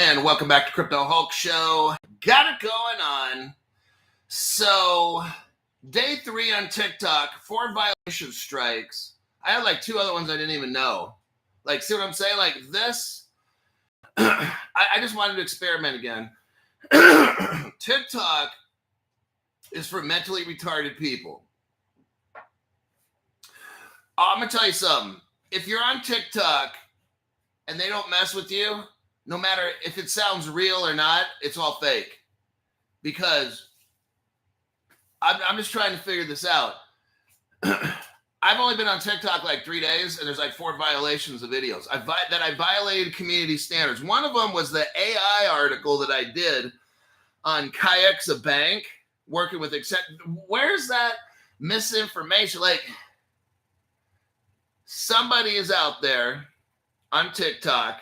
and welcome back to Crypto Hulk Show. Got it going on. So, day 3 on TikTok, 4 violation strikes. I had like 2 other ones I didn't even know. Like, see what I'm saying? Like this, I just wanted to experiment again. TikTok is for mentally retarded people. I'm going to tell you something. If you're on TikTok and they don't mess with you, no matter if it sounds real or not, it's all fake. Because I'm just trying to figure this out. I've only been on TikTok like 3 days, and there's like 4 violations of videos that I violated community standards. One of them was the AI article that I did on Kayexa Bank, working with where's that misinformation? Like, somebody is out there on TikTok,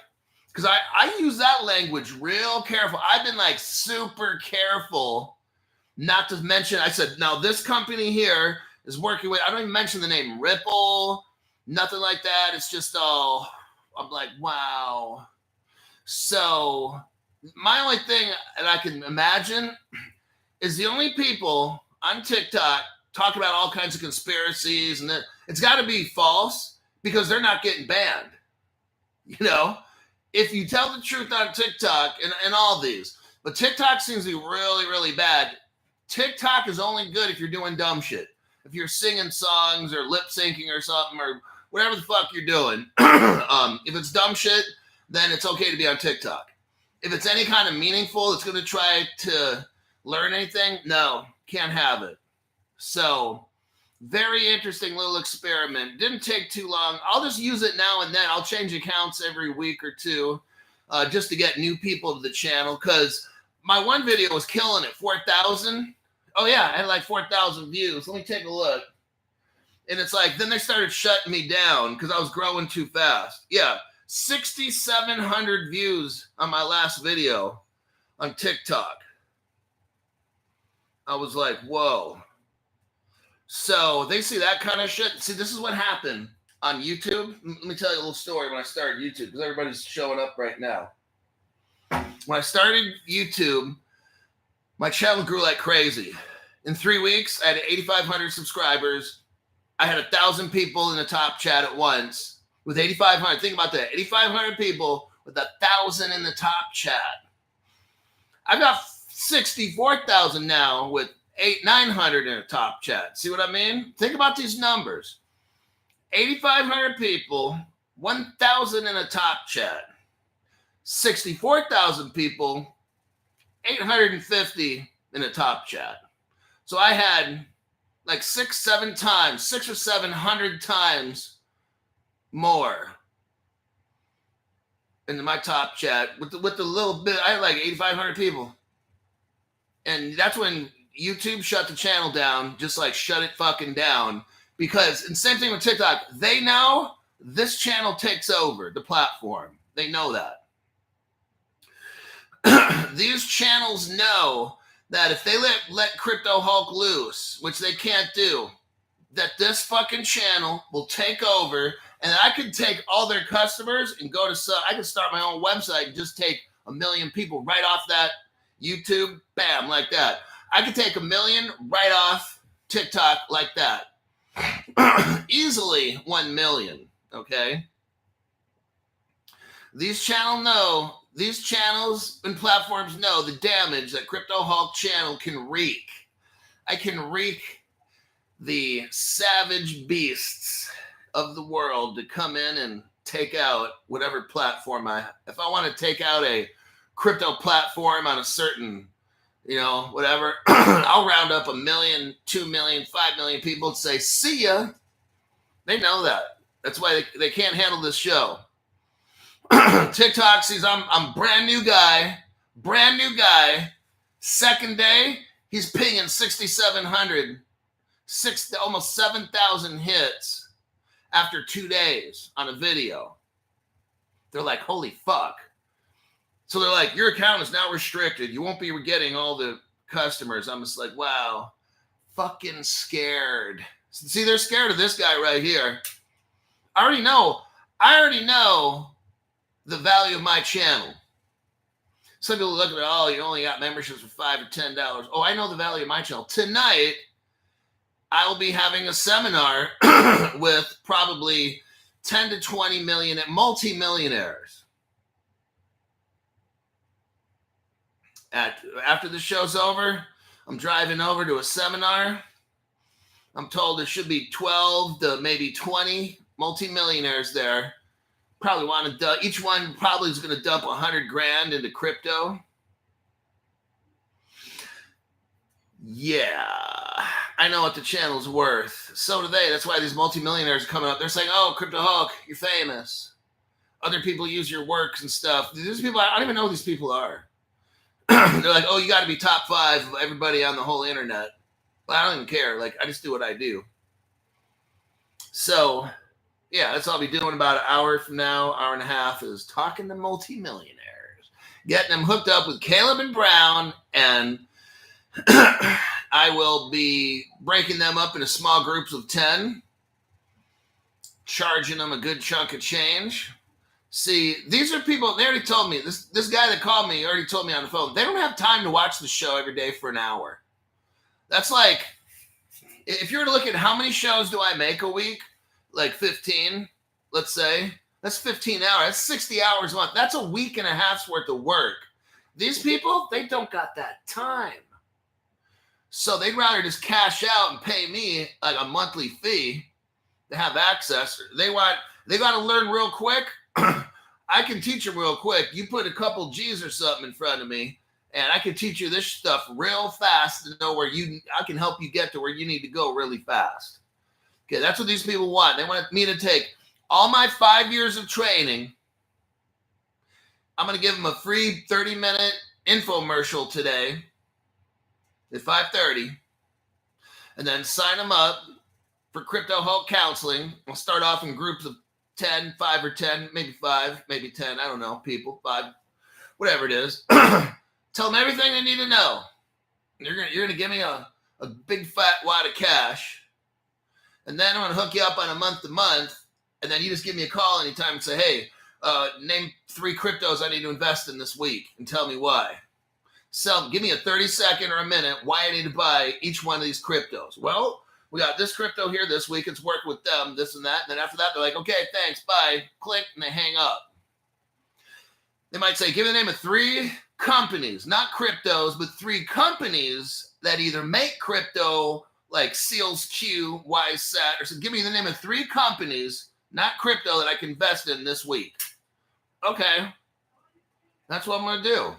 because I use that language real careful. I've been like super careful not to mention. I said, now this company here is working with, I don't even mention the name Ripple, nothing like that. It's just all, I'm like, wow. So my only thing that I can imagine is the only people on TikTok talk about all kinds of conspiracies, and it's got to be false because they're not getting banned. You know, if you tell the truth on TikTok and all these, but TikTok seems to be really, really bad. TikTok is only good if you're doing dumb shit. If you're singing songs or lip syncing or something or whatever the fuck you're doing. If it's dumb shit, then it's okay to be on TikTok. If it's any kind of meaningful, it's going to try to learn anything. No, can't have it. So, very interesting little experiment. Didn't take too long. I'll just use it now and then. I'll change accounts every week or two just to get new people to the channel, because my one video was killing it. 4,000. Oh, yeah, I had like 4,000 views. Let me take a look. And it's like, then they started shutting me down because I was growing too fast. Yeah, 6,700 views on my last video on TikTok. I was like, whoa. So they see that kind of shit. See, this is what happened on YouTube. Let me tell you a little story when I started YouTube, because everybody's showing up right now. When I started YouTube, my channel grew like crazy. In 3 weeks, I had 8,500 subscribers. I had 1,000 people in the top chat at once with 8,500. Think about that. 8,500 people with 1,000 in the top chat. I've got 64,000 now with 900 in a top chat. See what I mean? Think about these numbers. 8,500 people, 1,000 in a top chat. 64,000 people, 850 in a top chat. So I had like 6 or 700 times more in my top chat with the little bit. I had like 8,500 people. And that's when YouTube shut the channel down, just like shut it fucking down. Because, and same thing with TikTok, they know this channel takes over the platform. They know that. These channels know that if they let Crypto Hulk loose, which they can't do, that this fucking channel will take over, and I could take all their customers and I could start my own website and just take 1 million people right off that YouTube, bam, like that. I could take 1 million right off TikTok like that. Easily 1 million, okay? These channels and platforms know the damage that Crypto Hulk channel can wreak. I can wreak the savage beasts of the world to come in and take out whatever platform if I want to take out a crypto platform on a certain, whatever, I'll round up 1 million, 2 million, 5 million people and say, see ya. They know that. That's why they can't handle this show. TikTok sees I'm brand new guy. Second day, he's pinging 6,700, almost 7,000 hits after 2 days on a video. They're like, holy fuck. So they're like, your account is now restricted. You won't be getting all the customers. I'm just like, wow, fucking scared. See, they're scared of this guy right here. I already know the value of my channel. some people look at it, oh, you only got memberships for $5 or $10. Oh, I know the value of my channel. Tonight, I will be having a seminar with probably 10 to 20 million multi-millionaires. After the show's over, I'm driving over to a seminar. I'm told there should be 12 to maybe 20 multi-millionaires there. Probably want to, each one probably is going to dump 100 grand into crypto. Yeah, I know what the channel's worth. So do they. That's why these multi-millionaires are coming up. They're saying, oh, Crypto Hulk, you're famous. Other people use your works and stuff. These people, I don't even know who these people are. They're like, oh, you got to be top 5 of everybody on the whole internet. Well, I don't even care. Like, I just do what I do. So, yeah, that's all I'll be doing about an hour from now, hour and a half, is talking to multi-millionaires, getting them hooked up with Caleb and Brown, and I will be breaking them up into small groups of 10, charging them a good chunk of change. See, these are people, they already told me, this guy that called me already told me on the phone, they don't have time to watch the show every day for an hour. That's like, if you were to look at how many shows do I make a week, like 15, let's say, that's 15 hours, that's 60 hours a month. That's a week and a half's worth of work. These people, they don't got that time. So they'd rather just cash out and pay me like a monthly fee to have access. They got to learn real quick. I can teach them real quick. You put a couple G's or something in front of me, and I can teach you this stuff real fast to know where I can help you get to where you need to go really fast. Okay, that's what these people want. They want me to take all my 5 years of training. I'm going to give them a free 30-minute infomercial today at 5:30, and then sign them up for Crypto Hulk counseling. I'll start off in groups of 10, 5 or 10, maybe 5, maybe 10. I don't know, people, 5, whatever it is. Tell them everything they need to know. You're gonna give me a big fat wad of cash, and then I'm gonna hook you up on a month-to-month, and then you just give me a call anytime and say, hey, name 3 cryptos I need to invest in this week, and tell me why. Give me a 30-second or a minute why I need to buy each one of these cryptos. Well, we got this crypto here this week. It's working with them, this and that. And then after that, they're like, okay, thanks, bye. Click, and they hang up. They might say, give me the name of 3 companies, not cryptos, but 3 companies that either make crypto, like Seals Q, YSAT, or so. Give me the name of 3 companies, not crypto, that I can invest in this week. Okay. That's what I'm going to do.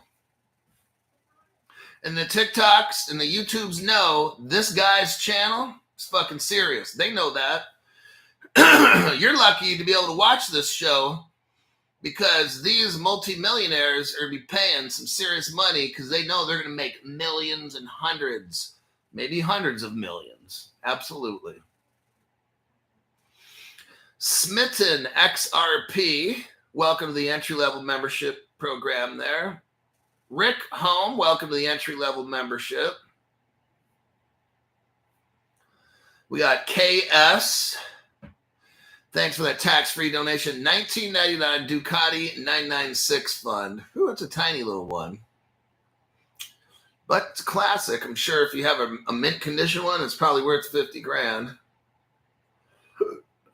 And the TikToks and the YouTubes know this guy's channel is fucking serious. They know that. You're lucky to be able to watch this show because these multimillionaires are going to be paying some serious money because they know they're going to make millions and hundreds, maybe hundreds of millions. Absolutely. Smitten XRP, welcome to the entry-level membership program there. Rick Home, welcome to the entry-level membership. We got KS. Thanks for that tax-free donation. $19.99 Ducati 996 fund. Ooh, it's a tiny little one. But it's classic. I'm sure if you have a mint condition one, it's probably worth 50 grand.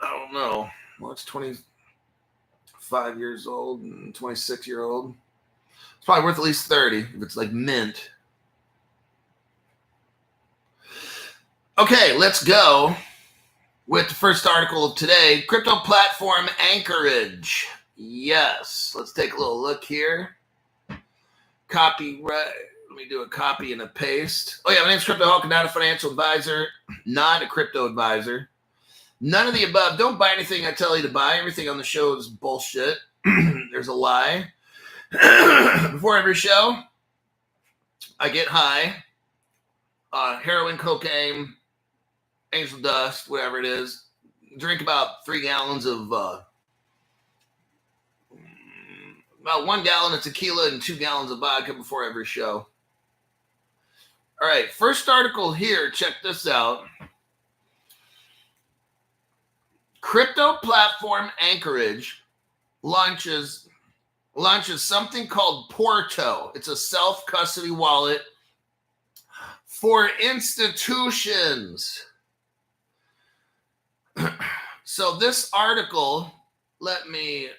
I don't know. Well, it's 25 years old and 26-year-old. It's probably worth at least 30 if it's like mint. Okay, let's go with the first article of today. Crypto platform Anchorage. Yes. Let's take a little look here. Copyright. Let me do a copy and a paste. Oh, yeah, my name's Crypto Hulk, not a financial advisor, not a crypto advisor. None of the above. Don't buy anything I tell you to buy. Everything on the show is bullshit. There's a lie. Before every show, I get high. Heroin, cocaine, angel dust, whatever it is. Drink about 3 gallons of, about 1 gallon of tequila and 2 gallons of vodka before every show. All right, first article here. Check this out. Crypto platform Anchorage launches launches something called Porto. It's a self-custody wallet for institutions. So this article, let me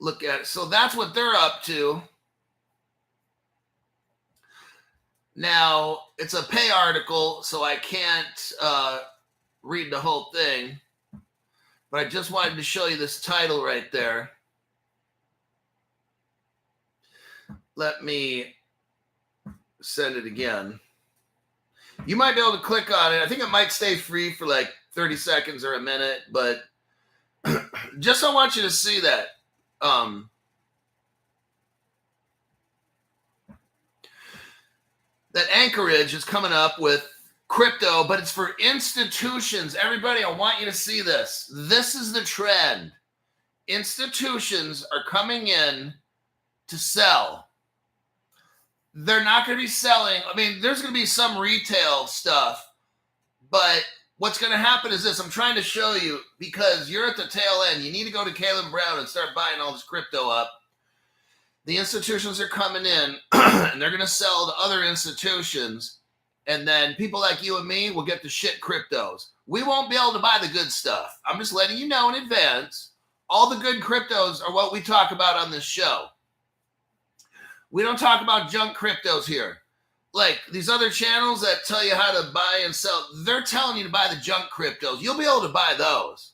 look at it. So that's what they're up to. Now, it's a pay article, so I can't read the whole thing. But I just wanted to show you this title right there. Let me send it again. You might be able to click on it. I think it might stay free for like 30 seconds or a minute, but just I want you to see that. That Anchorage is coming up with crypto, but it's for institutions. Everybody, I want you to see this. This is the trend. Institutions are coming in to sell. They're not going to be selling. I mean, there's going to be some retail stuff, but what's going to happen is this. I'm trying to show you because you're at the tail end. You need to go to Caleb Brown and start buying all this crypto up. The institutions are coming in and they're going to sell to other institutions. And then people like you and me will get the shit cryptos. We won't be able to buy the good stuff. I'm just letting you know in advance. All the good cryptos are what we talk about on this show. We don't talk about junk cryptos here. Like these other channels that tell you how to buy and sell, they're telling you to buy the junk cryptos. You'll be able to buy those.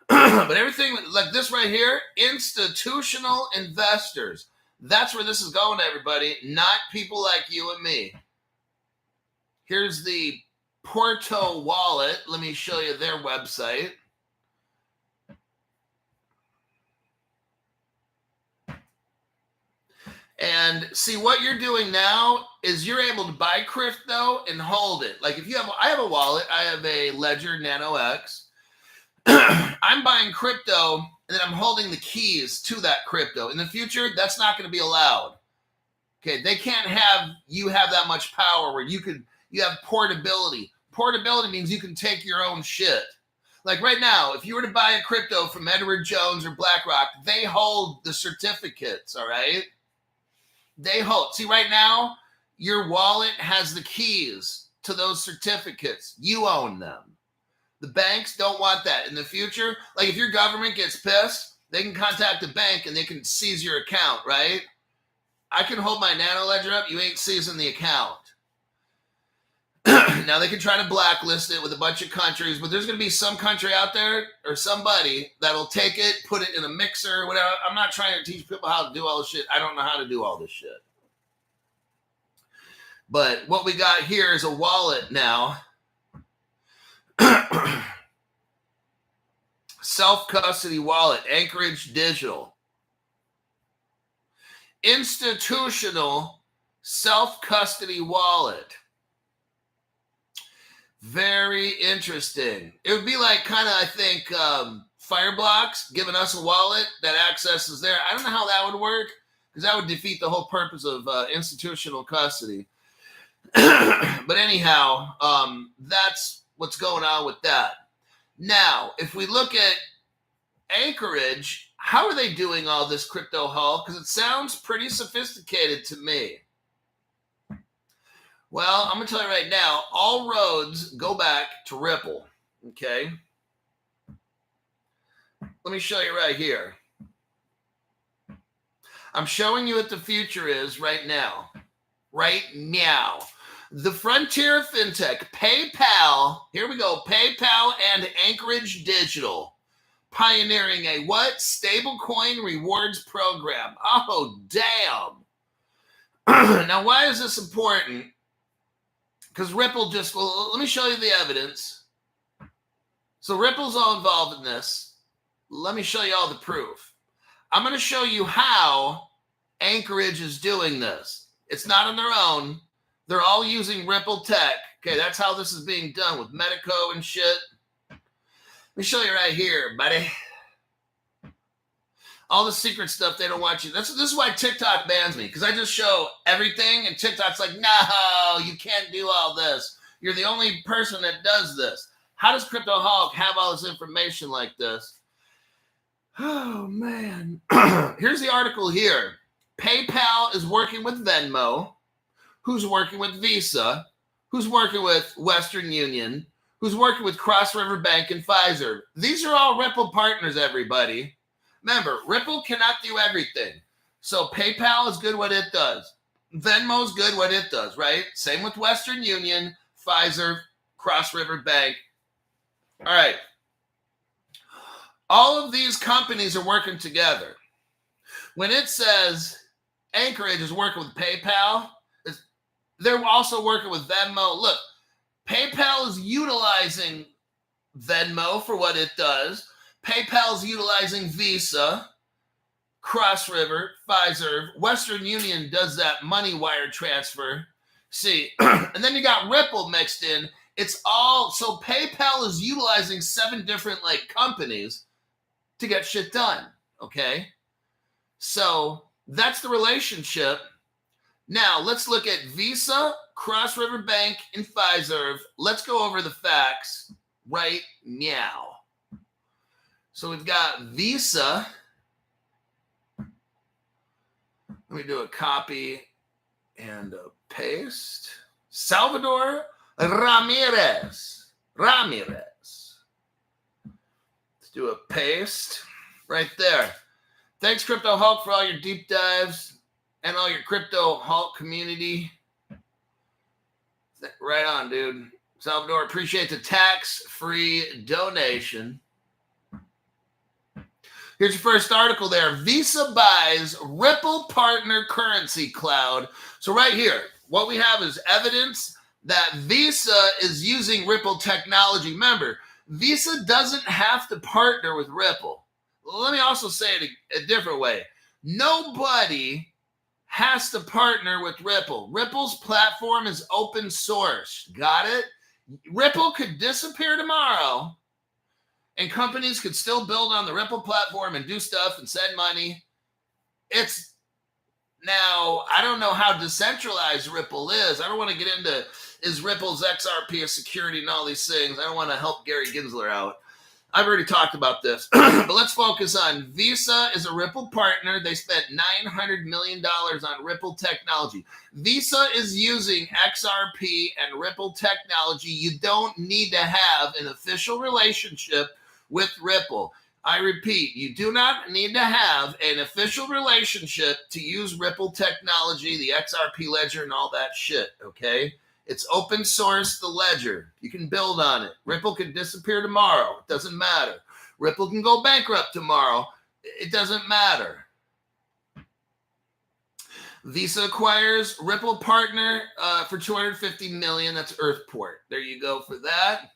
But everything like this right here, institutional investors. That's where this is going, everybody. Not people like you and me. Here's the Porto wallet. Let me show you their website. And see what you're doing now is you're able to buy crypto and hold it. Like if you have, I have a wallet, I have a Ledger Nano X. I'm buying crypto and then I'm holding the keys to that crypto. In the future, that's not going to be allowed. Okay, they can't have you have that much power where you have portability. Portability means you can take your own shit. Like right now, if you were to buy a crypto from Edward Jones or BlackRock, they hold the certificates, all right? They hold. See, right now, your wallet has the keys to those certificates. You own them. The banks don't want that. In the future, like if your government gets pissed, they can contact the bank and they can seize your account, right? I can hold my Nano Ledger up. You ain't seizing the account. Now, they can try to blacklist it with a bunch of countries, but there's going to be some country out there or somebody that'll take it, put it in a mixer or whatever. I'm not trying to teach people how to do all this shit. I don't know how to do all this shit. But what we got here is a wallet now. Self-custody wallet, Anchorage Digital. Institutional self-custody wallet. Very interesting. It would be like kind of, I think, Fireblocks giving us a wallet that accesses there. I don't know how that would work because that would defeat the whole purpose of institutional custody. But anyhow, that's what's going on with that. Now, if we look at Anchorage, how are they doing all this crypto haul? Because it sounds pretty sophisticated to me. Well, I'm going to tell you right now, all roads go back to Ripple, okay? Let me show you right here. I'm showing you what the future is right now. Right now. The frontier of fintech, PayPal, here we go, PayPal and Anchorage Digital, pioneering a what? Stablecoin rewards program. Oh, damn. Now, why is this important? Because Ripple just, well, let me show you the evidence. So Ripple's all involved in this. Let me show you all the proof. I'm going to show you how Anchorage is doing this. It's not on their own. They're all using Ripple tech. Okay, that's how this is being done with Medico and shit. Let me show you right here, buddy. All the secret stuff they don't want you. This is why TikTok bans me, because I just show everything, and TikTok's like, no, you can't do all this. You're the only person that does this. How does Crypto Hulk have all this information like this? Oh, man. Here's the article here. PayPal is working with Venmo, who's working with Visa, who's working with Western Union, who's working with Cross River Bank and Pfizer. These are all Ripple partners, everybody. Remember, Ripple cannot do everything. So PayPal is good what it does. Venmo's good what it does, right? Same with Western Union, Pfizer, Cross River Bank. All right. All of these companies are working together. When it says Anchorage is working with PayPal, they're also working with Venmo. Look, PayPal is utilizing Venmo for what it does. PayPal is utilizing Visa, Cross River, Pfizer. Western Union does that money wire transfer. See, and then you got Ripple mixed in. It's all, so PayPal is utilizing 7 different companies to get shit done, okay? So that's the relationship. Now, let's look at Visa, Cross River Bank, and Pfizer. Let's go over the facts right now. So we've got Visa. Let me do a copy and a paste. Salvador Ramirez. Let's do a paste right there. Thanks, Crypto Hulk, for all your deep dives and all your Crypto Hulk community. Right on, dude. Salvador, appreciate the tax-free donation. Here's your first article there. Visa buys Ripple partner currency cloud. So right here, what we have is evidence that Visa is using Ripple technology. Remember, Visa doesn't have to partner with Ripple. Let me also say it a different way. Nobody has to partner with Ripple. Ripple's platform is open source. Got it? Ripple could disappear tomorrow and companies could still build on the Ripple platform and do stuff and send money. It's now, I don't know how decentralized Ripple is. I don't want to get into, is Ripple's XRP a security and all these things. I don't want to help Gary Gensler out. I've already talked about this, but let's focus on Visa is a Ripple partner. They spent $900 million on Ripple technology. Visa is using XRP and Ripple technology. You don't need to have an official relationship with Ripple. I repeat, you do not need to have an official relationship to use Ripple technology, the XRP ledger, and all that shit, okay? It's open source, the ledger. You can build on it. Ripple can disappear tomorrow. It doesn't matter. Ripple can go bankrupt tomorrow. It doesn't matter. Visa acquires Ripple partner for $250 million. That's Earthport. There you go for that.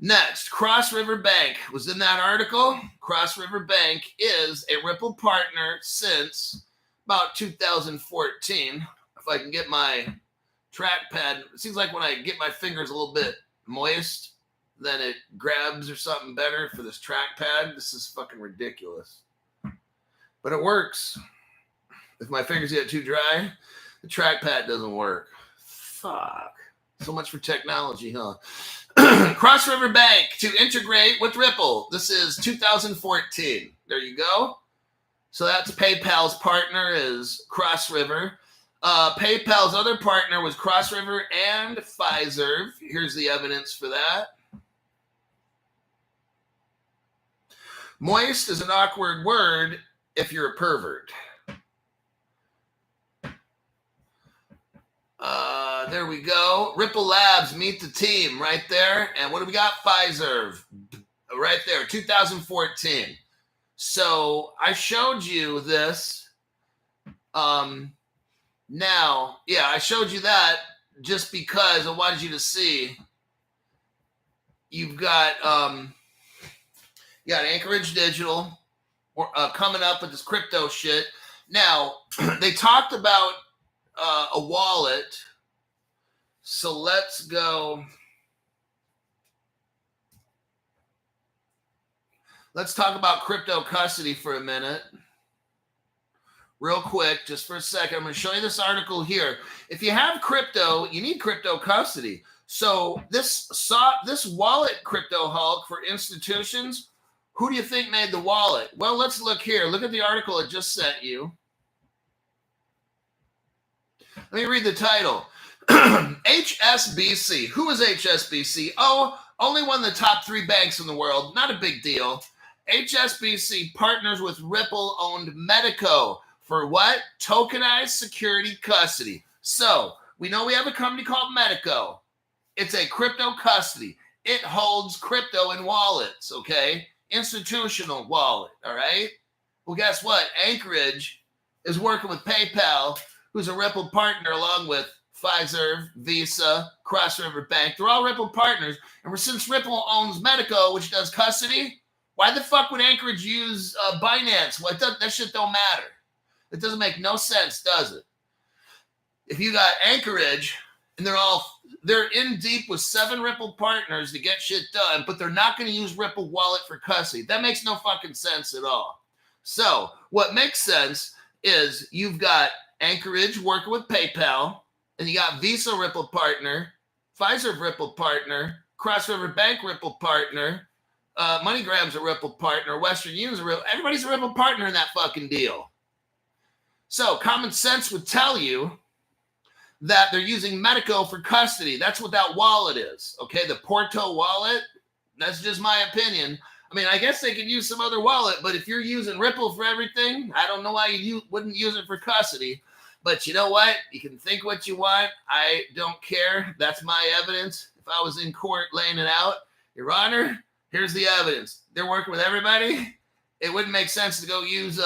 Next, Cross River Bank was in that article. Cross River Bank is a Ripple partner since about 2014. If I can get my trackpad, it seems like when I get my fingers a little bit moist, then it grabs or something better for this trackpad. This is fucking ridiculous. But it works. If my fingers get too dry, the trackpad doesn't work. Fuck. So much for technology, huh? Cross River Bank to integrate with Ripple. This is 2014. There you go. So that's PayPal's partner is Cross River. PayPal's other partner was Cross River and Pfizer. Here's the evidence for that. Moist is an awkward word if you're a pervert. There we go. Ripple Labs, meet the team right there. And what do we got? Pfizer right there, 2014. So I showed you this. Now, yeah, I showed you that just because I wanted you to see. You've got Anchorage Digital coming up with this crypto shit. Now, they talked about a wallet. So let's go. Let's talk about crypto custody for a minute. Real quick, just for a second. I'm going to show you this article here. If you have crypto, you need crypto custody. So this wallet Crypto Hulk for institutions, Who do you think made the wallet? Well, let's look here. Look at the article I just sent you. Let me read the title. HSBC. Who is HSBC? Oh, only one of the top 3 banks in the world. Not a big deal. HSBC partners with Ripple-owned Medico for what? Tokenized security custody. So we know we have a company called Medico. It's a crypto custody. It holds crypto in wallets, okay? Institutional wallet, all right? Well, guess what? Anchorage is working with PayPal, who's a Ripple partner, along with Pfizer, Visa, Cross River Bank. They're all Ripple partners. And since Ripple owns Medico, which does custody, why the fuck would Anchorage use Binance? Well, that shit don't matter. It doesn't make no sense, does it? If you got Anchorage and they're in deep with 7 Ripple partners to get shit done, but they're not going to use Ripple Wallet for custody. That makes no fucking sense at all. So what makes sense is you've got Anchorage working with PayPal, and you got Visa Ripple partner, Pfizer Ripple partner, Cross River Bank Ripple partner, MoneyGram's a Ripple partner, Western Union's a Ripple. Everybody's a Ripple partner in that fucking deal. So common sense would tell you that they're using Medico for custody. That's what that wallet is. Okay, the Porto wallet, that's just my opinion. I mean, I guess they could use some other wallet, but if you're using Ripple for everything, I don't know why you wouldn't use it for custody. But you know what? You can think what you want. I don't care. That's my evidence. If I was in court laying it out, Your Honor, here's the evidence. They're working with everybody. It wouldn't make sense to go use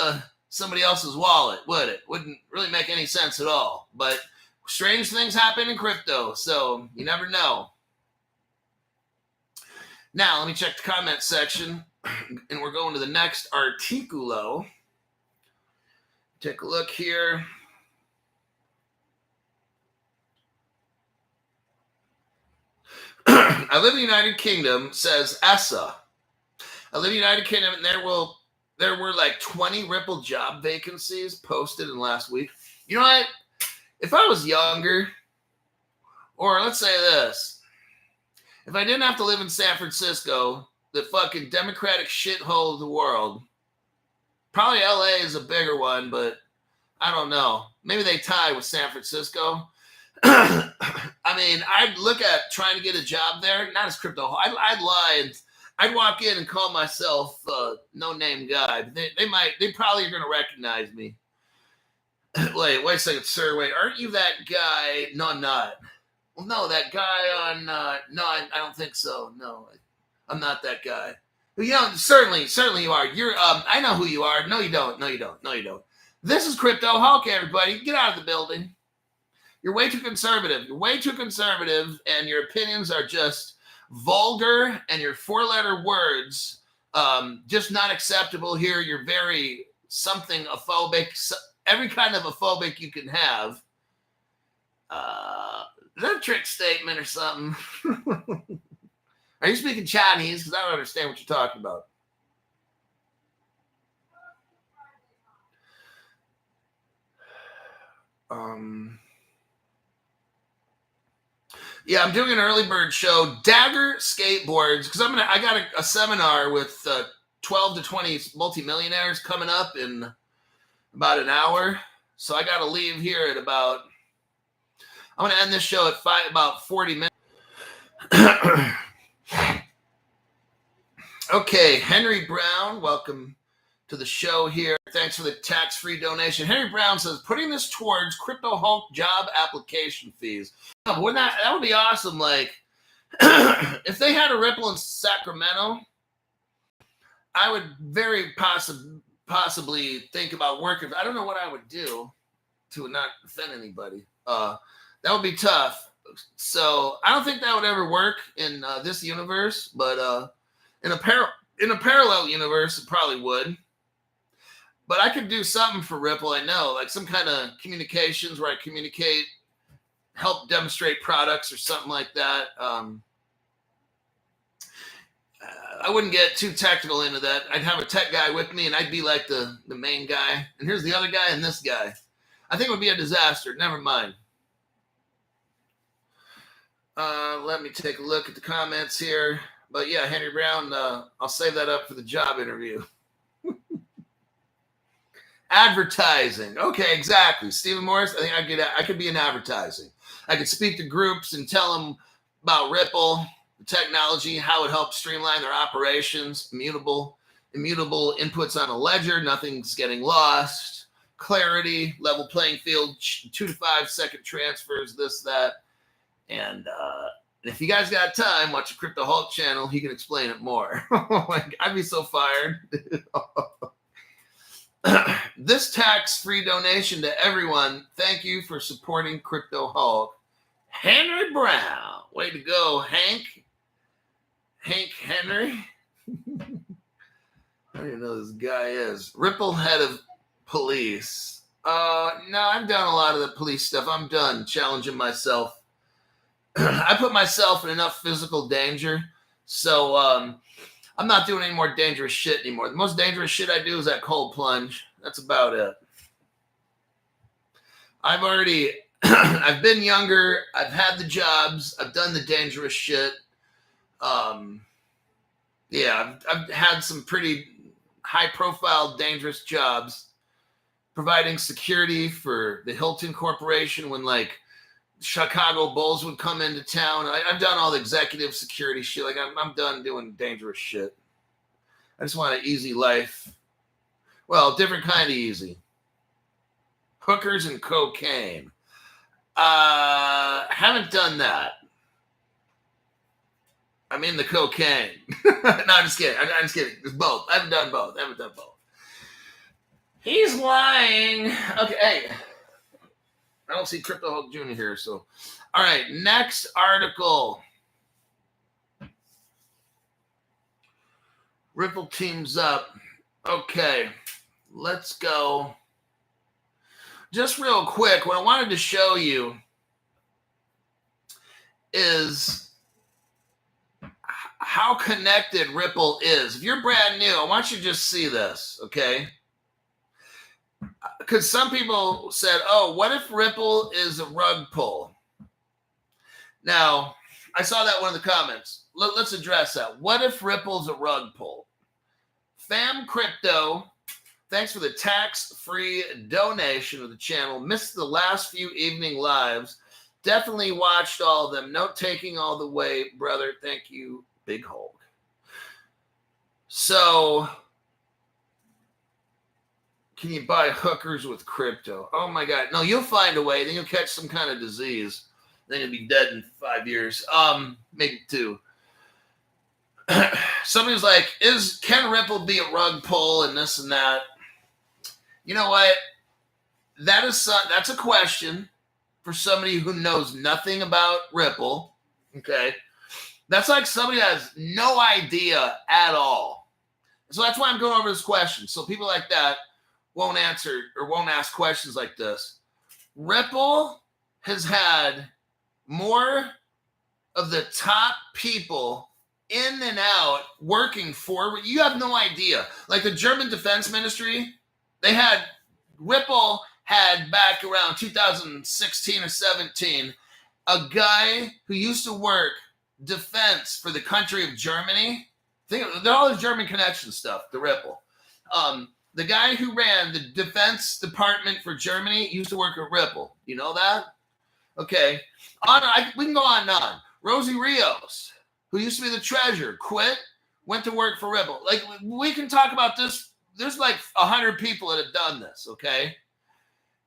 somebody else's wallet, would it? Wouldn't really make any sense at all. But strange things happen in crypto, so you never know. Now, let me check the comment section, and we're going to the next articulo. Take a look here. I live in the United Kingdom, says ESSA. I live in the United Kingdom, and there were like 20 Ripple job vacancies posted in the last week. You know what? If I was younger, or let's say this, if I didn't have to live in San Francisco, the fucking Democratic shithole of the world, probably LA is a bigger one, but I don't know. Maybe they tie with San Francisco. I mean, I'd look at trying to get a job there, not as crypto. I'd lie and I'd walk in and call myself no-name guy. They probably are going to recognize me. Wait a second, sir. Wait, aren't you that guy? No, I'm not. Well, no, that guy on, no, I don't think so. No, I'm not that guy. You know, certainly you are. You're, I know who you are. No, you don't. No, you don't. This is Crypto Hulk, everybody. Get out of the building. You're way too conservative. And your opinions are just vulgar, and your 4-letter words just not acceptable here. You're very something aphobic, every kind of aphobic you can have. Is that a trick statement or something? Are you speaking Chinese? Because I don't understand what you're talking about. Yeah, I'm doing an early bird show, Dagger Skateboards, because I got a seminar with 12 to 20 multimillionaires coming up in about an hour. So I got to leave here at about, I'm going to end this show at about 40 minutes. Okay, Henry Brown, welcome to the show here. Thanks for the tax-free donation. Henry Brown says, putting this towards Crypto Hulk job application fees. Oh, wouldn't that would be awesome. Like, if they had a Ripple in Sacramento, I would very possibly think about working. I don't know what I would do to not offend anybody. That would be tough. So I don't think that would ever work in this universe, but in a parallel universe, it probably would. But I could do something for Ripple, I know, like some kind of communications where I communicate, help demonstrate products or something like that. I wouldn't get too technical into that. I'd have a tech guy with me, and I'd be like the main guy. And here's the other guy and this guy. I think it would be a disaster. Never mind. Let me take a look at the comments here. But yeah, Henry Brown, I'll save that up for the job interview. Advertising. Okay, exactly. Stephen Morris, I think I could be in advertising. I could speak to groups and tell them about Ripple, the technology, how it helps streamline their operations, immutable inputs on a ledger, nothing's getting lost, clarity, level playing field, 2 to 5 second transfers, this, that. And if you guys got time, watch the Crypto Hulk channel. He can explain it more. I'd be so fired. This tax-free donation to everyone. Thank you for supporting Crypto Hulk. Henry Brown. Way to go, Hank. Hank Henry. I don't even know who this guy is. Ripple head of police. No, I've done a lot of the police stuff. I'm done challenging myself. I put myself in enough physical danger. So I'm not doing any more dangerous shit anymore. The most dangerous shit I do is that cold plunge. That's about it. I've been younger. I've had the jobs. I've done the dangerous shit. Yeah, I've had some pretty high-profile, dangerous jobs, providing security for the Hilton Corporation when, like, Chicago Bulls would come into town. I've done all the executive security shit. Like, I'm done doing dangerous shit. I just want an easy life. Well, different kind of easy. Hookers and cocaine. Haven't done that. I'm in the cocaine. No, I'm just kidding. I'm just kidding. It's both. I haven't done both. He's lying. Okay, hey. I don't see Crypto Hulk Jr. here, so. All right, next article. Ripple teams up. Okay, let's go. Just real quick, what I wanted to show you is how connected Ripple is. If you're brand new, I want you to just see this, okay? Because some people said, oh, what if Ripple is a rug pull? Now, I saw that one of the comments. Let's address that. What if Ripple's a rug pull? Fam Crypto, thanks for the tax-free donation of the channel. Missed the last few evening lives. Definitely watched all of them. Note-taking all the way, brother. Thank you, Big Hulk. So, can you buy hookers with crypto? Oh, my God. No, you'll find a way. Then you'll catch some kind of disease. Then you'll be dead in 5 years. Maybe 2. Somebody's like, can Ripple be a rug pull and this and that? You know what? That's a question for somebody who knows nothing about Ripple. Okay. That's like somebody that has no idea at all. So that's why I'm going over this question. So people like that won't answer or won't ask questions like this. Ripple has had more of the top people in and out working for, you have no idea. Like the German Defense Ministry, Ripple had back around 2016 or 17, a guy who used to work defense for the country of Germany. They're all the German connection stuff, the Ripple. The guy who ran the Defense Department for Germany used to work at Ripple. You know that? Okay. We can go on and on. Rosie Rios, who used to be the treasurer, quit, went to work for Ripple. Like, we can talk about this. There's like 100 people that have done this, okay?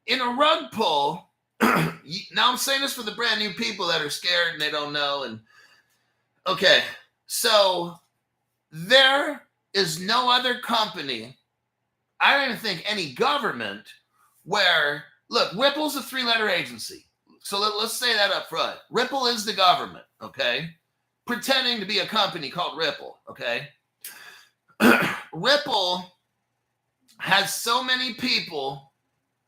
In a rug pull, now I'm saying this for the brand new people that are scared and they don't know. And okay, so there is no other company, I don't even think any government, where, look, Ripple's a 3-letter agency. So let's say that up front. Ripple is the government, okay? Pretending to be a company called Ripple, okay? Ripple has so many people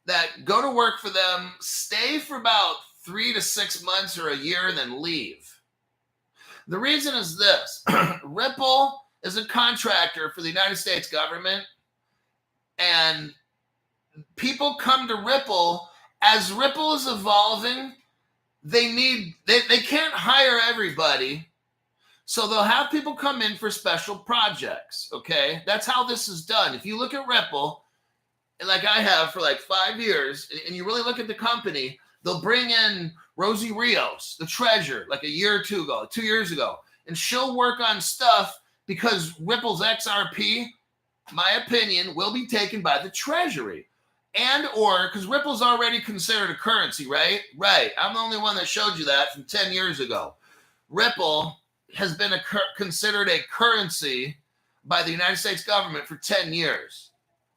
that go to work for them, stay for about 3 to 6 months or a year, and then leave. The reason is this. Ripple is a contractor for the United States government, and people come to Ripple. As Ripple is evolving, they can't hire everybody. So they'll have people come in for special projects, okay? That's how this is done. If you look at Ripple, and like I have for like 5 years, and you really look at the company, they'll bring in Rosie Rios, the treasurer, like a year or two ago, 2 years ago, and she'll work on stuff because Ripple's XRP, my opinion, will be taken by the treasury. And or because Ripple's already considered a currency, right? Right. I'm the only one that showed you that from 10 years ago. Ripple has been considered a currency by the United States government for 10 years.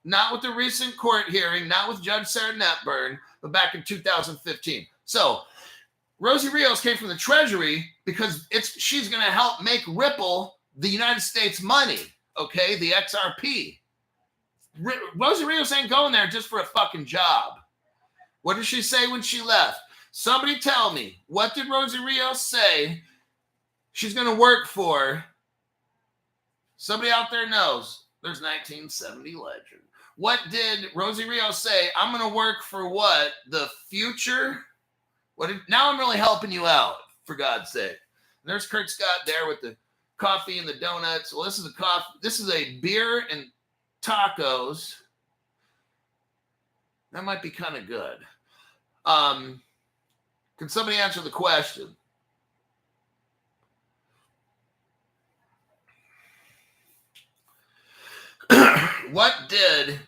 Not with the recent court hearing, not with Judge Sarah Netburn, but back in 2015. So Rosie Rios came from the Treasury because she's going to help make Ripple the United States money, okay, the XRP. Rosie Rios ain't going there just for a fucking job. What did she say when she left? Somebody tell me, what did Rosie Rios say she's going to work for? Somebody out there knows. There's 1970 legend. What did Rosie Rios say? I'm going to work for what? The future? Now I'm really helping you out, for God's sake. And there's Kurt Scott there with the coffee and the donuts. Well, this is a coffee. This is a beer and tacos. That might be kind of good. Can somebody answer the question? What did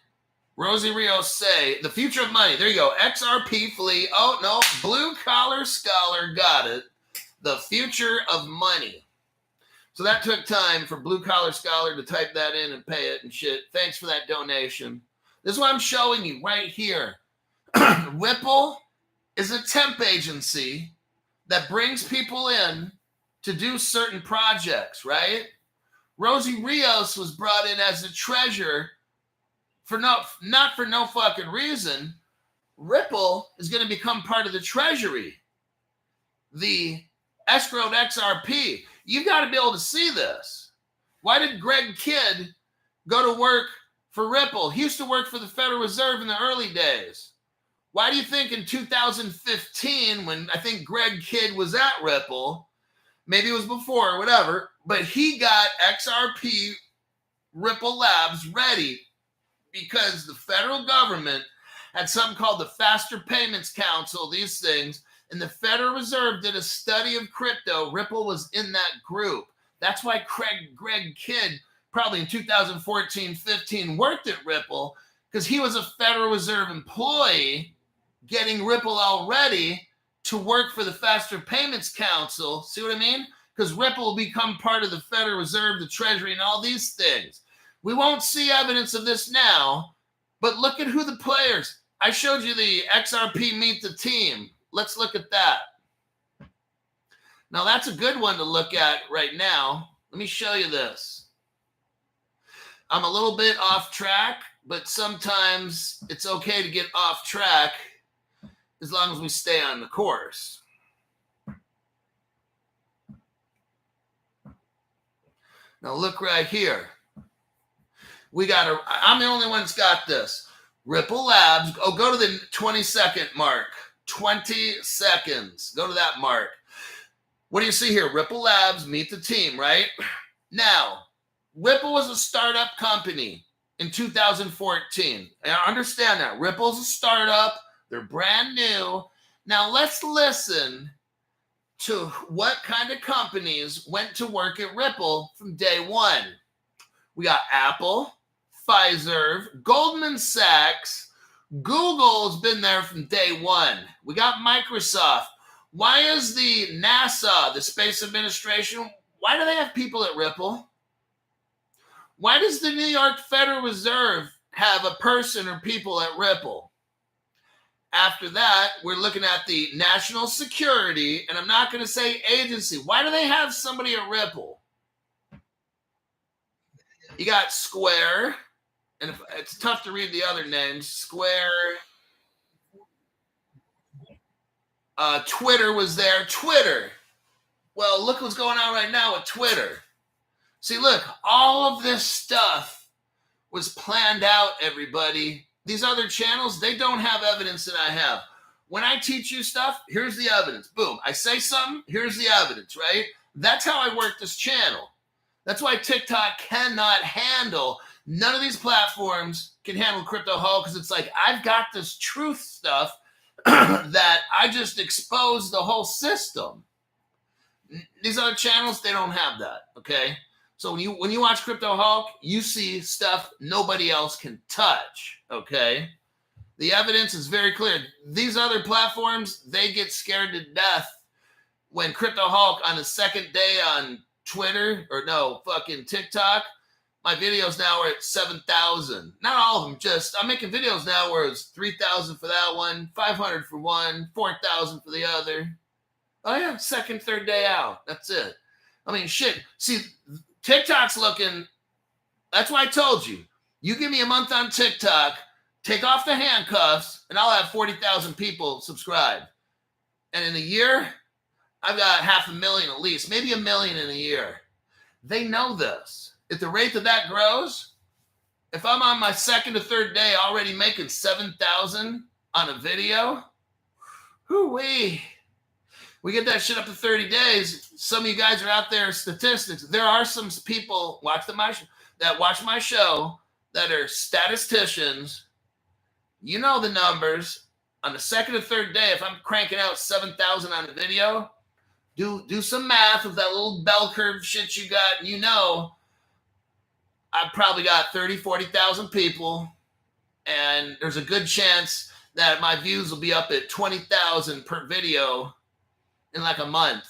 Rosie Rios say? The future of money. There you go. XRP flee. Oh, no. Blue collar scholar. Got it. The future of money. So that took time for Blue Collar Scholar to type that in and pay it and shit. Thanks for that donation. This is what I'm showing you right here. Ripple is a temp agency that brings people in to do certain projects, right? Rosie Rios was brought in as a treasurer for not for no fucking reason. Ripple is going to become part of the treasury. The escrowed XRP. You've got to be able to see this. Why did Greg Kidd go to work for Ripple? He used to work for the Federal Reserve in the early days. Why do you think in 2015, when I think Greg Kidd was at Ripple, maybe it was before, whatever, but he got XRP Ripple Labs ready because the federal government had something called the Faster Payments Council, these things, and the Federal Reserve did a study of crypto. Ripple was in that group. That's why Greg Kidd, probably in 2014-15, worked at Ripple, because he was a Federal Reserve employee getting Ripple all ready to work for the Faster Payments Council. See what I mean? Because Ripple will become part of the Federal Reserve, the Treasury, and all these things. We won't see evidence of this now, but look at who the players. I showed you the XRP Meet the Team. Let's look at that. Now, that's a good one to look at right now. Let me show you this. I'm a little bit off track, but sometimes it's okay to get off track as long as we stay on the course. Now, look right here. I'm the only one that's got this. Ripple Labs. Oh, go to the 20-second mark. 20 seconds. Go to that mark. What do you see here? Ripple Labs, Meet the Team, right? Now, Ripple was a startup company in 2014. And I understand that. Ripple's a startup. They're brand new. Now, let's listen to what kind of companies went to work at Ripple from day one. We got Apple, Pfizer, Goldman Sachs, Google's been there from day one. We got Microsoft. Why is the NASA, the Space Administration, why do they have people at Ripple? Why does the New York Federal Reserve have a person or people at Ripple? After that, we're looking at the national security, and I'm not going to say agency. Why do they have somebody at Ripple? You got Square. And it's tough to read the other names. Square. Twitter was there. Twitter. Well, look what's going on right now with Twitter. See, look, all of this stuff was planned out, everybody. These other channels, they don't have evidence that I have. When I teach you stuff, here's the evidence. Boom. I say something, here's the evidence, right? That's how I work this channel. That's why TikTok cannot handle, none of these platforms can handle Crypto Hall, because it's like, I've got this truth stuff that I just exposed the whole system. These other channels, they don't have that, okay? So when you watch Crypto Hulk, you see stuff nobody else can touch, okay? The evidence is very clear. These other platforms, they get scared to death when Crypto Hulk on the second day on Twitter, or no, fucking TikTok, my videos now are at 7,000. Not all of them, just, I'm making videos now where it's 3,000 for that one, 500 for one, 4,000 for the other. Oh yeah, second, third day out. That's it. I mean, shit. See, TikTok's looking, that's why I told you. You give me a month on TikTok, take off the handcuffs, and I'll have 40,000 people subscribe. And in a year, I've got 500,000 at least, maybe 1 million in a year. They know this. At the rate that grows, if I'm on my second or third day already making 7,000 on a video, whoo-wee. We get that shit up to 30 days. Some of you guys are out there, statistics. There are some people that watch my show that are statisticians. You know the numbers. On the second or third day, if I'm cranking out 7,000 on a video, do some math with that little bell curve shit you got. And you know, I've probably got 30, 40,000 people. And there's a good chance that my views will be up at 20,000 per video in like a month,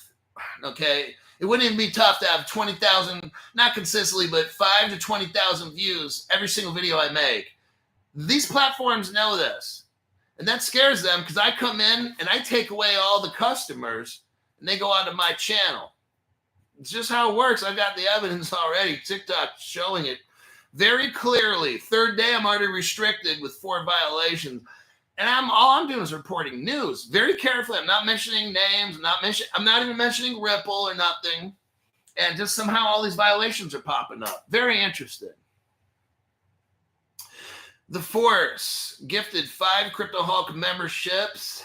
okay? It wouldn't even be tough to have 20,000, not consistently, but 5 to 20,000 views every single video I make. These platforms know this, and that scares them, because I come in and I take away all the customers, and they go onto my channel. It's just how it works. I've got the evidence already. TikTok showing it very clearly. Third day, I'm already restricted with 4 violations. And all I'm doing is reporting news very carefully. I'm not mentioning names. I'm not even mentioning Ripple or nothing. And just somehow all these violations are popping up. Very interesting. The Force gifted 5 Crypto Hulk memberships.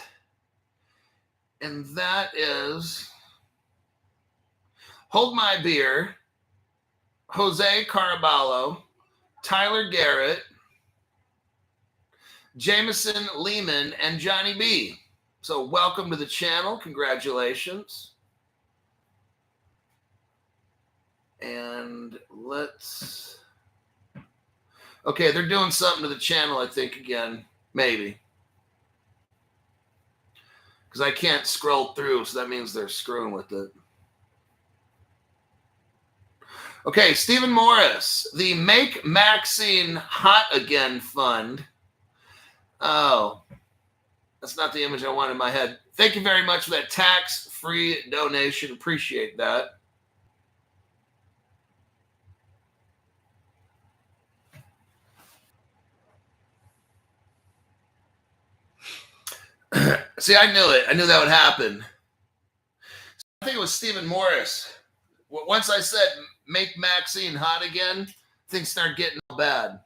And that is Hold My Beer, Jose Caraballo, Tyler Garrett, Jameson Lehman, and Johnny B. So welcome to the channel. Congratulations. And let's... Okay, they're doing something to the channel, I think, again. Maybe. Because I can't scroll through, so that means they're screwing with it. Okay, Stephen Morris. The Make Maxine Hot Again Fund. Oh, that's not the image I want in my head. Thank you very much for that tax-free donation. Appreciate that. See, I knew it. I knew that would happen. I think it was Stephen Morris. Once I said, make Maxine hot again, things start getting bad.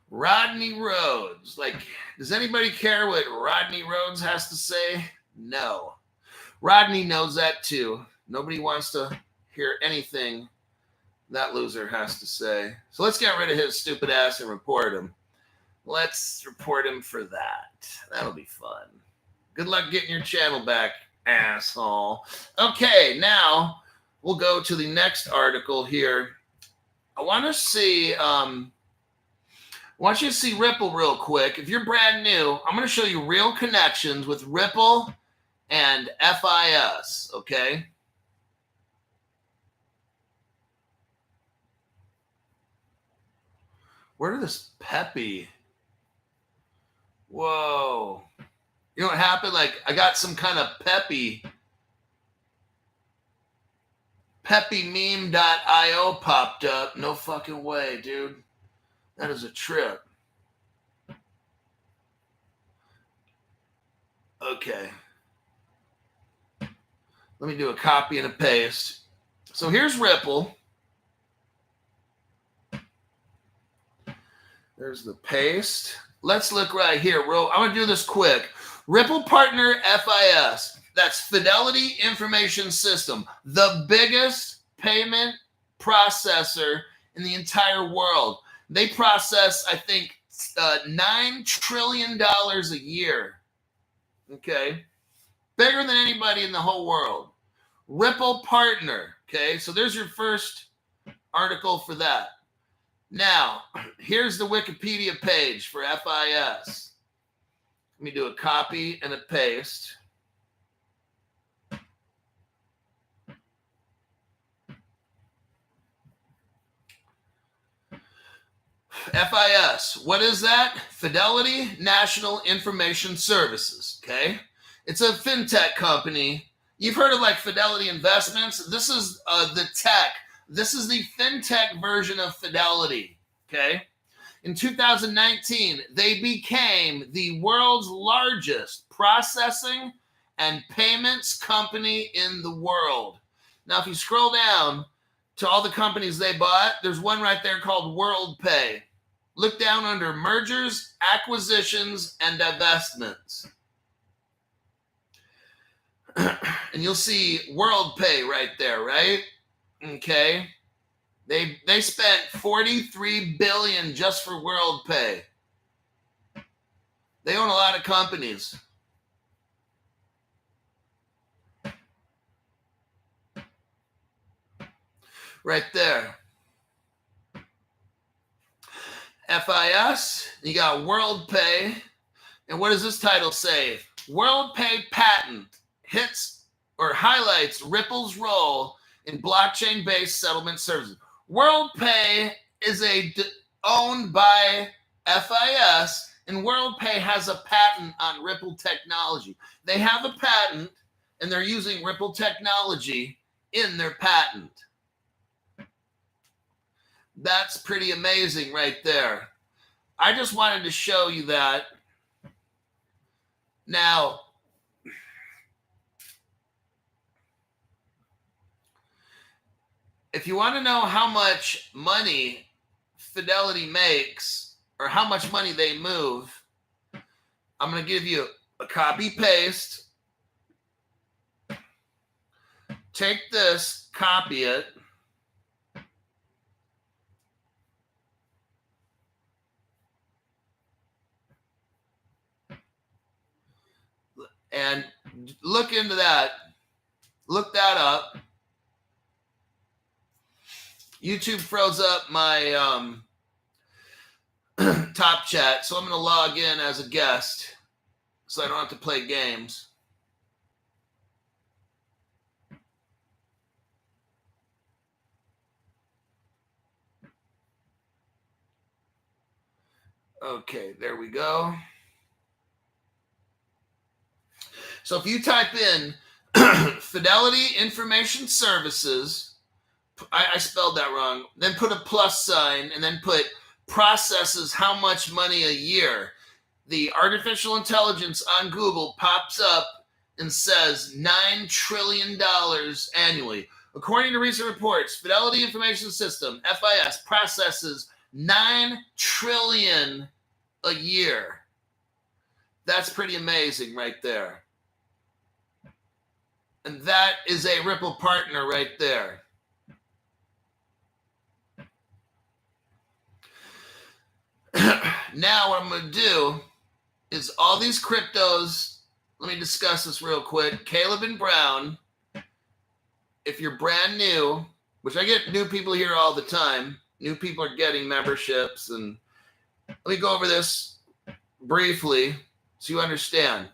Rodney Rhodes. Like, does anybody care what Rodney Rhodes has to say? No. Rodney knows that too. Nobody wants to hear anything that loser has to say. So let's get rid of his stupid ass and report him. Let's report him for that. That'll be fun. Good luck getting your channel back, asshole. Okay, now we'll go to the next article here. I want to see... I want you to see Ripple real quick. If you're brand new, I'm going to show you real connections with Ripple and FIS, okay? Where did this Peppy? Whoa. You know what happened? Like, I got some kind of peppymeme.io popped up. No fucking way, dude. That is a trip. Okay. Let me do a copy and a paste. So here's Ripple. There's the paste. Let's look right here. I'm going to do this quick. Ripple Partner FIS. That's Fidelity Information System, the biggest payment processor in the entire world. They process, I think, $9 trillion a year. Okay. Bigger than anybody in the whole world. Ripple Partner. Okay. So there's your first article for that. Now, here's the Wikipedia page for FIS. Let me do a copy and a paste. FIS, what is that? Fidelity National Information Services, okay? It's a fintech company. You've heard of like Fidelity Investments. This is the tech. This is the fintech version of Fidelity, okay? In 2019, they became the world's largest processing and payments company in the world. Now, if you scroll down to all the companies they bought, there's one right there called WorldPay. Look down under mergers, acquisitions, and divestments. And you'll see WorldPay right there, right? Okay. They spent $43 billion just for WorldPay. They own a lot of companies. Right there. FIS, you got WorldPay. And what does this title say? WorldPay patent hits or highlights Ripple's role in blockchain-based settlement services. WorldPay is owned by FIS, and WorldPay has a patent on Ripple technology. They have a patent, and they're using Ripple technology in their patent. That's pretty amazing right there. I just wanted to show you that. Now, if you want to know how much money Fidelity makes or how much money they move, I'm going to give you a copy paste. Take this, copy it. And look into that. Look that up. YouTube froze up my top chat, so I'm going to log in as a guest so I don't have to play games. Okay, there we go. So if you type in Fidelity Information Services, I spelled that wrong, then put a plus sign and then put processes how much money a year, the artificial intelligence on Google pops up and says $9 trillion annually. According to recent reports, Fidelity Information System, FIS, processes $9 trillion a year. That's pretty amazing right there. And that is a Ripple partner right there. Now what I'm going to do is all these cryptos, let me discuss this real quick. Caleb and Brown, if you're brand new, which I get new people here all the time, new people are getting memberships, and let me go over this briefly so you understand.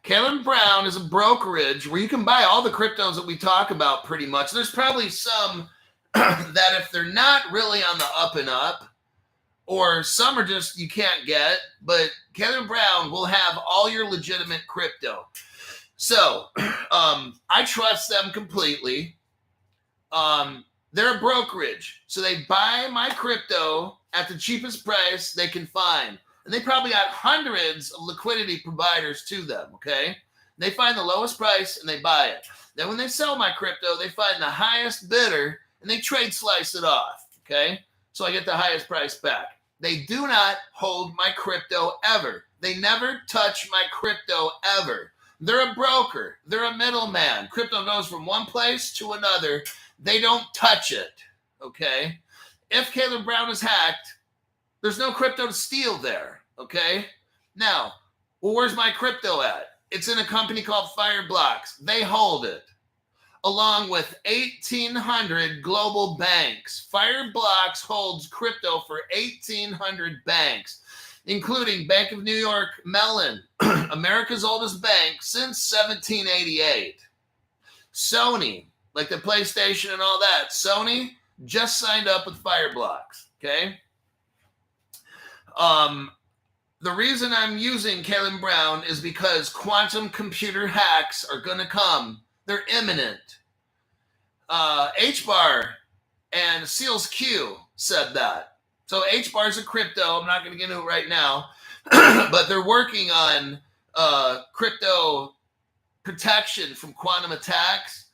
Caleb Brown is a brokerage where you can buy all the cryptos that we talk about pretty much. There's probably some that if they're not really on the up and up, or some are just you can't get, but Caleb Brown will have all your legitimate crypto. So I trust them completely. They're a brokerage, so they buy my crypto at the cheapest price they can find. And they probably got hundreds of liquidity providers to them, okay? They find the lowest price and they buy it. Then when they sell my crypto, they find the highest bidder and they trade slice it off, okay? So I get the highest price back. They do not hold my crypto ever. They never touch my crypto ever. They're a broker. They're a middleman. Crypto goes from one place to another. They don't touch it, okay? If Caleb Brown is hacked, there's no crypto to steal there, okay? Now, well, where's my crypto at? It's in a company called Fireblocks. They hold it, along with 1,800 global banks. Fireblocks holds crypto for 1,800 banks, including Bank of New York Mellon, America's oldest bank since 1788. Sony, like the PlayStation and all that, Sony just signed up with Fireblocks, okay? The reason I'm using Caleb Brown is because quantum computer hacks are going to come. They're imminent. HBAR and Seals Q said that. So HBAR is a crypto. I'm not going to get into it right now, but they're working on crypto protection from quantum attacks.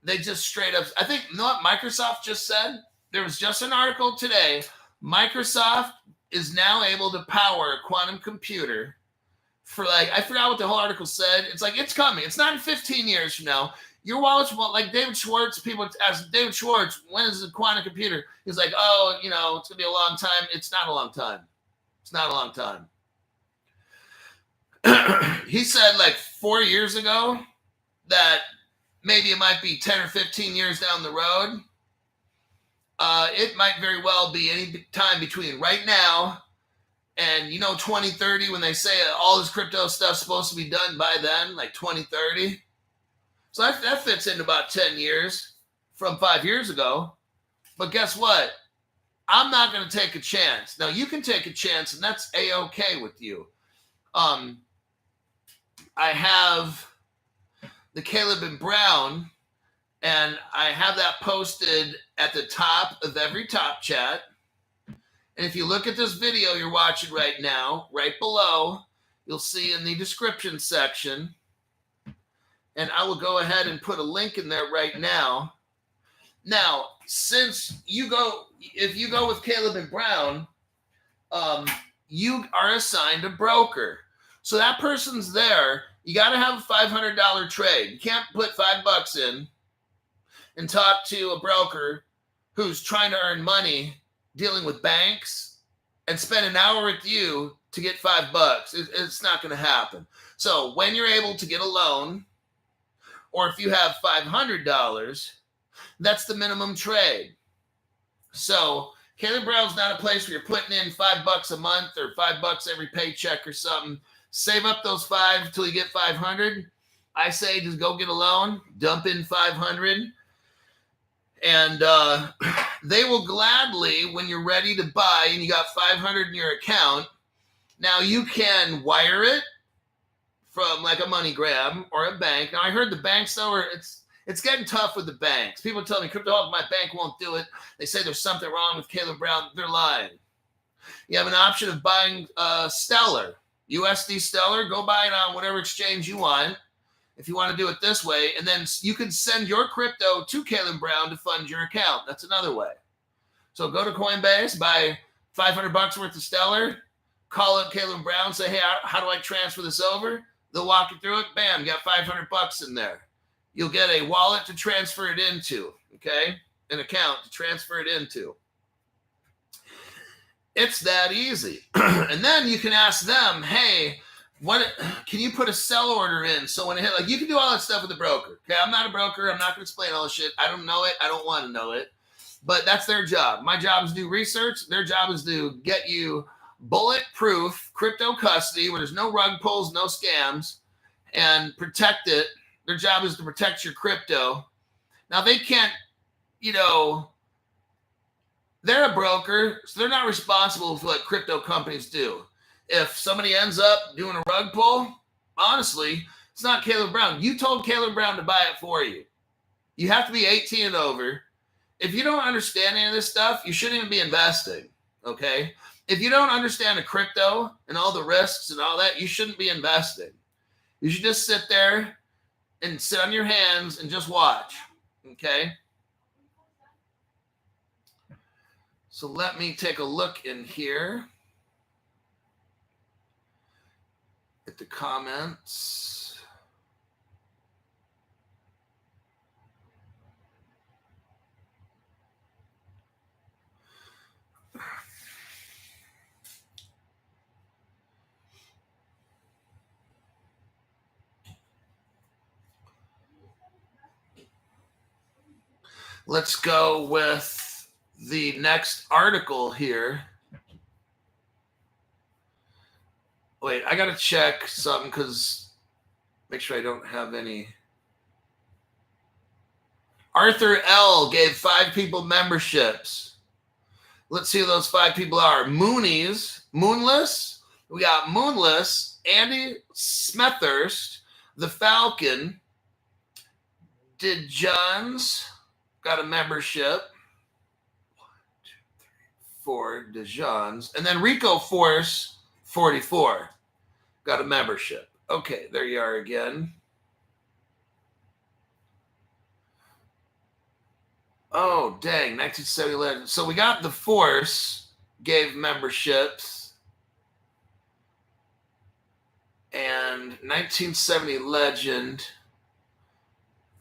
They just straight up, I think, you know what Microsoft just said? There was just an article today. Microsoft is now able to power a quantum computer for like, I forgot what the whole article said. It's like, it's coming. It's not in 15 years from now. Your wallet's like David Schwartz. People ask David Schwartz, when is the quantum computer? He's like, oh, you know, it's going to be a long time. It's not a long time. It's not a long time. He said like 4 years ago that maybe it might be 10 or 15 years down the road. It might very well be any time between right now and, 2030, when they say all this crypto stuff's supposed to be done by then, like 2030. So that fits into about 10 years from 5 years ago. But guess what? I'm not going to take a chance. Now, you can take a chance, and that's A-okay with you. I have the Caleb and Brown, and I have that posted at the top of every top chat. And if you look at this video you're watching right now, right below, you'll see in the description section, and I will go ahead and put a link in there right now. Now, if you go with Caleb and Brown, you are assigned a broker. So that person's there. You got to have a $500 trade. You can't put $5 in and talk to a broker who's trying to earn money dealing with banks and spend an hour with you to get $5. It's not going to happen. So when you're able to get a loan, or if you have $500, that's the minimum trade. So Caleb Brown's not a place where you're putting in $5 a month or $5 every paycheck or something. Save up those $5 until you get 500. I say just go get a loan, dump in 500, and they will gladly, when you're ready to buy and you got 500 in your account, now you can wire it from like a MoneyGram or a bank. Now I heard the banks though, it's getting tough with the banks. People tell me, crypto, my bank won't do it. They say there's something wrong with Caleb Brown. They're lying. You have an option of buying Stellar, USD Stellar. Go buy it on whatever exchange you want if you want to do it this way. And then you can send your crypto to Caleb Brown to fund your account. That's another way. So go to Coinbase, buy $500 worth of Stellar, call up Caleb Brown, say, hey, how do I transfer this over? They'll walk you through it. Bam, you got $500 in there. You'll get a wallet to transfer it into, okay? An account to transfer it into. It's that easy. And then you can ask them, hey, what can you put a sell order in? So when it hit, like, you can do all that stuff with a broker. Okay, I'm not a broker. I'm not going to explain all this shit. I don't know it. I don't want to know it. But that's their job. My job is to do research. Their job is to get you bulletproof crypto custody where there's no rug pulls, no scams, and protect it. Their job is to protect your crypto. Now, they can't, they're a broker, so they're not responsible for what crypto companies do. If somebody ends up doing a rug pull, honestly, it's not Caleb Brown. You told Caleb Brown to buy it for you. You have to be 18 and over. If you don't understand any of this stuff, you shouldn't even be investing, okay? If you don't understand the crypto and all the risks and all that, you shouldn't be investing. You should just sit there and sit on your hands and just watch, okay? So let me take a look in here at the comments. Let's go with the next article here. Wait, I got to check something because make sure I don't have any. Arthur L. gave 5 people memberships. Let's see who those 5 people are. Moonless. We got Moonless, Andy Smethurst, The Falcon, Did Johns got a membership. 1, 2, 3, 4 DeJohns. And then Rico Force 44 got a membership. Okay, there you are again. Oh, dang, 1970 Legend. So we got the Force gave memberships. And 1970 Legend.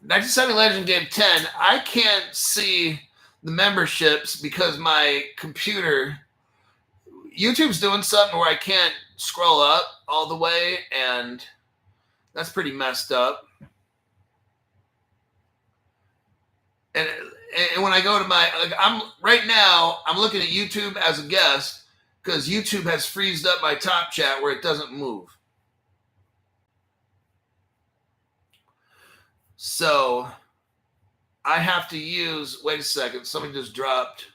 1970 Legend gave 10. I can't see the memberships because my computer, YouTube's doing something where I can't scroll up all the way, and that's pretty messed up. And when I go to my, like, I'm looking at YouTube as a guest because YouTube has freezed up my top chat where it doesn't move. So I have to use, wait a second, somebody just dropped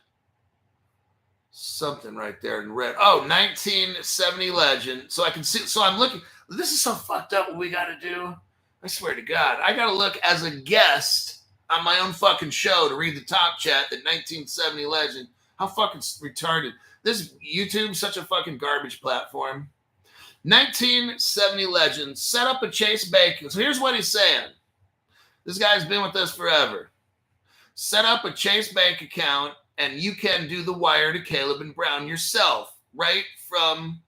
something right there in red. Oh, 1970 Legend. So I can see, so I'm looking, this is so fucked up what we got to do. I swear to God, I got to look as a guest on my own fucking show to read the top chat that 1970 Legend. How fucking retarded. This YouTube's such a fucking garbage platform. 1970 Legend set up a Chase Bank. So here's what he's saying. This guy's been with us forever. Set up a Chase Bank account and you can do the wire to Caleb and Brown yourself right from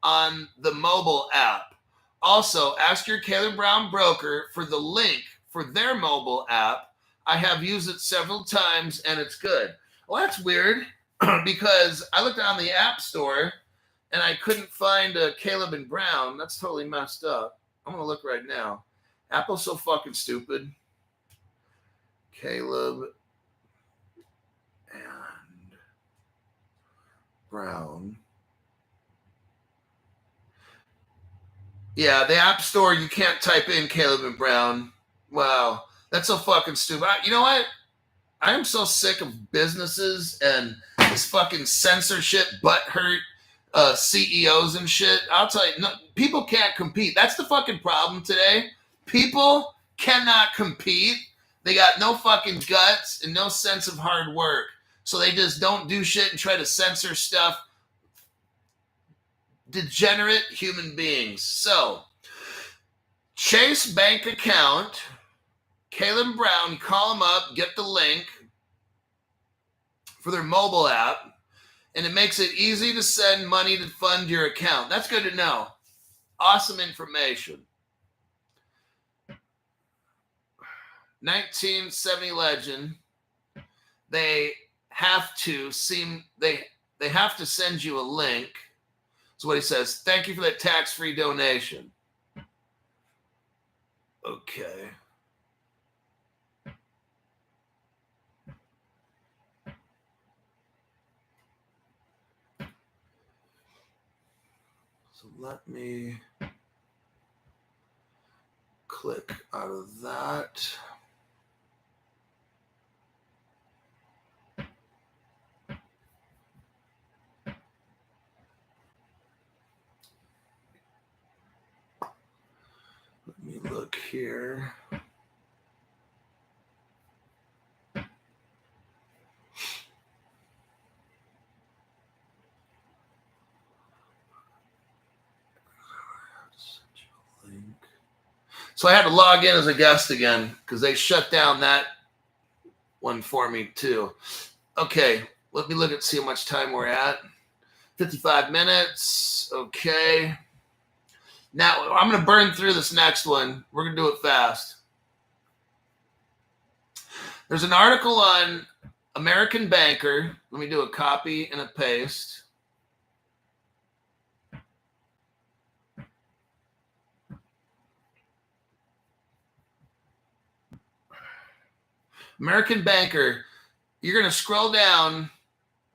on the mobile app. Also, ask your Caleb Brown broker for the link for their mobile app. I have used it several times and it's good. Well, that's weird because I looked on the App Store and I couldn't find a Caleb and Brown. That's totally messed up. I'm going to look right now. Apple's so fucking stupid. Caleb and Brown. Yeah, the App Store, you can't type in Caleb and Brown. Wow, that's so fucking stupid. You know what? I am so sick of businesses and this fucking censorship, butthurt CEOs and shit. I'll tell you, no, people can't compete. That's the fucking problem today. People cannot compete. They got no fucking guts and no sense of hard work. So they just don't do shit and try to censor stuff. Degenerate human beings. So, Chase Bank account, Caleb Brown, call them up, get the link for their mobile app, and it makes it easy to send money to fund your account. That's good to know. Awesome information. 1970 Legend. They have to send you a link. That's what he says. Thank you for that tax-free donation. Okay. So let me click out of that. Let me look here. So I had to log in as a guest again because they shut down that one for me too. Okay, Let me look at see how much time we're at. 55 minutes. Okay. Now I'm going to burn through this next one. We're going to do it fast. There's an article on American Banker. Let me do a copy and a paste. American Banker. You're going to scroll down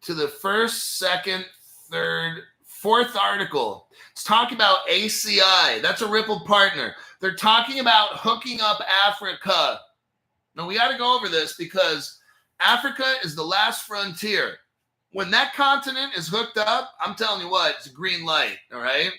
to the first, second, third, fourth article. It's talking about ACI. That's a Ripple partner. They're talking about hooking up Africa. Now, we got to go over this because Africa is the last frontier. When that continent is hooked up, I'm telling you what, it's a green light, all right?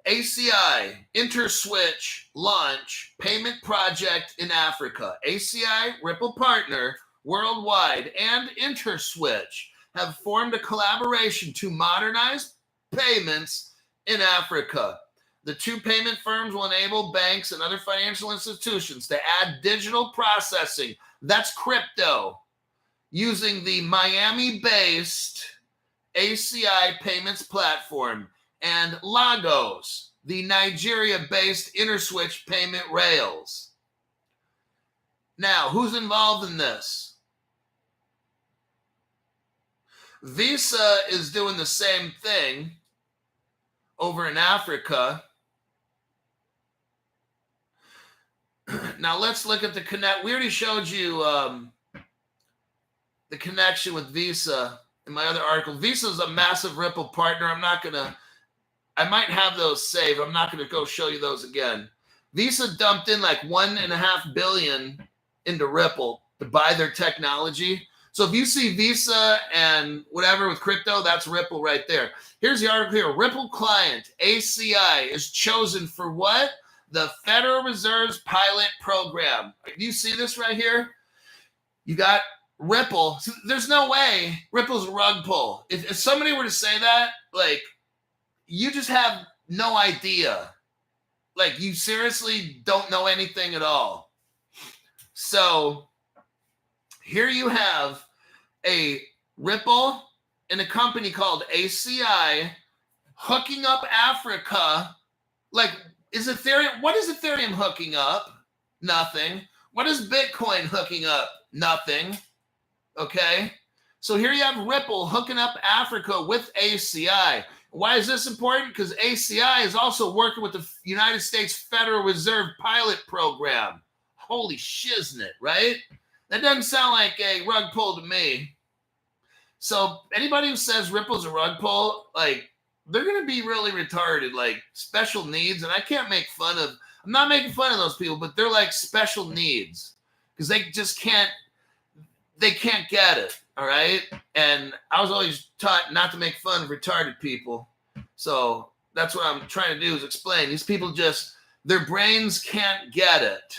ACI, Interswitch, launch, payment project in Africa. ACI, Ripple partner, worldwide, and Interswitch have formed a collaboration to modernize payments in Africa. The two payment firms will enable banks and other financial institutions to add digital processing, that's crypto, using the Miami-based ACI payments platform and Lagos, the Nigeria-based Interswitch payment rails. Now, who's involved in this? Visa is doing the same thing over in Africa. Now, let's look at the connect. We already showed you the connection with Visa in my other article. Visa is a massive Ripple partner. I might have those saved. I'm not going to go show you those again. Visa dumped in like $1.5 billion into Ripple to buy their technology. So if you see Visa and whatever with crypto, that's Ripple right there. Here's the article here. Ripple client, ACI, is chosen for what? The Federal Reserve's pilot program. Do you see this right here? You got Ripple. There's no way Ripple's a rug pull. If somebody were to say that, like, you just have no idea. Like, you seriously don't know anything at all. So here you have a Ripple and a company called ACI hooking up Africa. Like, is Ethereum, what is Ethereum hooking up? Nothing. What is Bitcoin hooking up? Nothing. Okay. So here you have Ripple hooking up Africa with ACI. Why is this important? Because ACI is also working with the United States Federal Reserve pilot program. Holy shiznit, right? That doesn't sound like a rug pull to me. So anybody who says Ripple's a rug pull, like, they're going to be really retarded, like special needs. And I can't make fun of, I'm not making fun of those people, but they're like special needs because they just can't, they can't get it. All right. And I was always taught not to make fun of retarded people. So that's what I'm trying to do is explain. These people just, their brains can't get it.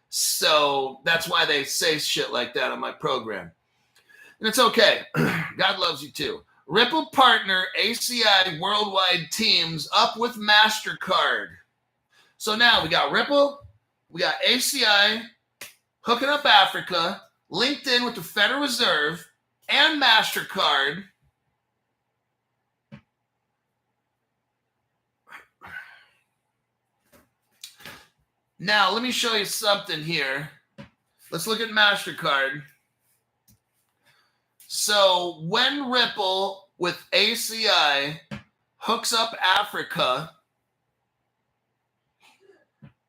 So that's why they say shit like that on my program. And it's okay. God loves you too. Ripple partner ACI worldwide teams up with MasterCard. So now we got Ripple, we got ACI hooking up Africa, linked in with the Federal Reserve and MasterCard. Now, let me show you something here. Let's look at MasterCard. So when Ripple with ACI hooks up Africa,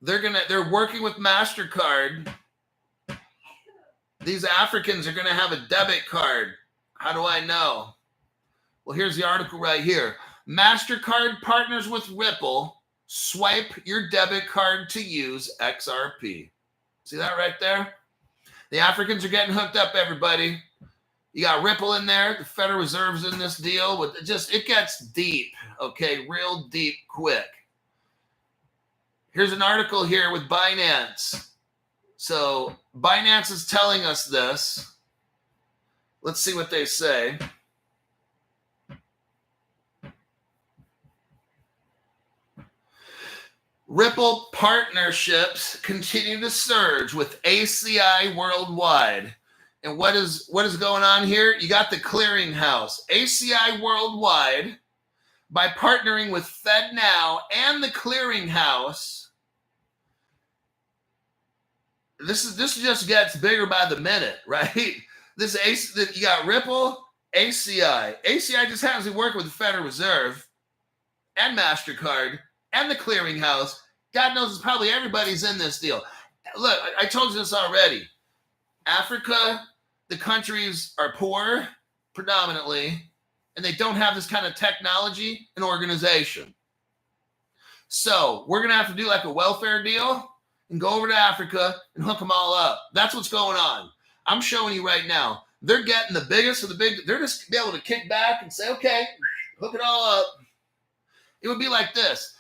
they're working with MasterCard. These Africans are going to have a debit card. How do I know? Well, here's the article right here. MasterCard partners with Ripple. Swipe your debit card to use XRP. See that right there? The Africans are getting hooked up, everybody. You got Ripple in there. The Federal Reserve's in this deal. With it gets deep, okay? Real deep quick. Here's an article here with Binance. So Binance is telling us this. Let's see what they say. Ripple partnerships continue to surge with ACI worldwide. And what is going on here? You got the clearinghouse, ACI Worldwide, by partnering with FedNow and the clearinghouse. This just gets bigger by the minute, right? You got Ripple, ACI. ACI just happens to be working with the Federal Reserve and MasterCard and the clearinghouse. God knows it's probably everybody's in this deal. Look, I told you this already. Africa, the countries are poor predominantly, and they don't have this kind of technology and organization. So we're going to have to do like a welfare deal and go over to Africa and hook them all up. That's what's going on. I'm showing you right now. They're getting the biggest of the big. They're just be able to kick back and say, okay, hook it all up. It would be like this.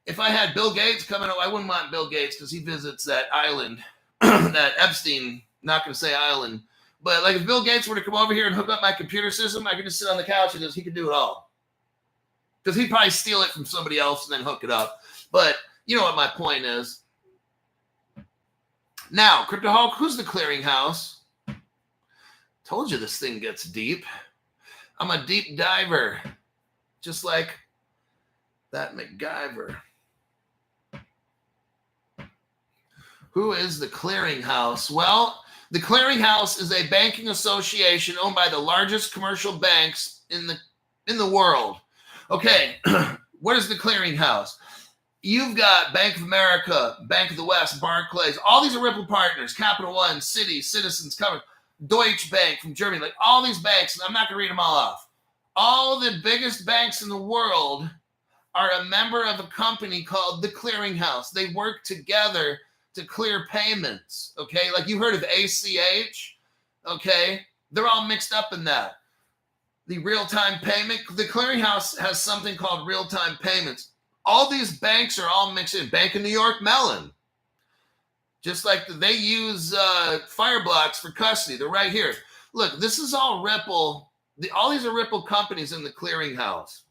If I had Bill Gates coming up, I wouldn't want Bill Gates because he visits that island, that Epstein, not going to say island. But like if Bill Gates were to come over here and hook up my computer system, I could just sit on the couch and he could do it all. Because he'd probably steal it from somebody else and then hook it up. But you know what my point is. Now, Crypto Hulk, who's the clearinghouse? Told you this thing gets deep. I'm a deep diver, just like that MacGyver. Who is the clearinghouse? Well, the clearinghouse is a banking association owned by the largest commercial banks in the world. Okay, what is the clearinghouse? You've got Bank of America, Bank of the West, Barclays. All these are Ripple partners. Capital One, Citi, Citizens, Cover, Deutsche Bank from Germany. Like all these banks, and I'm not going to read them all off. All the biggest banks in the world are a member of a company called the clearinghouse. They work together to clear payments, okay? Like you heard of ACH, okay? They're all mixed up in that. The real-time payment, the clearinghouse has something called real-time payments. All these banks are all mixed in. Bank of New York Mellon. Just like they use Fireblocks for custody. They're right here. Look, this is all Ripple. All these are Ripple companies in the clearinghouse.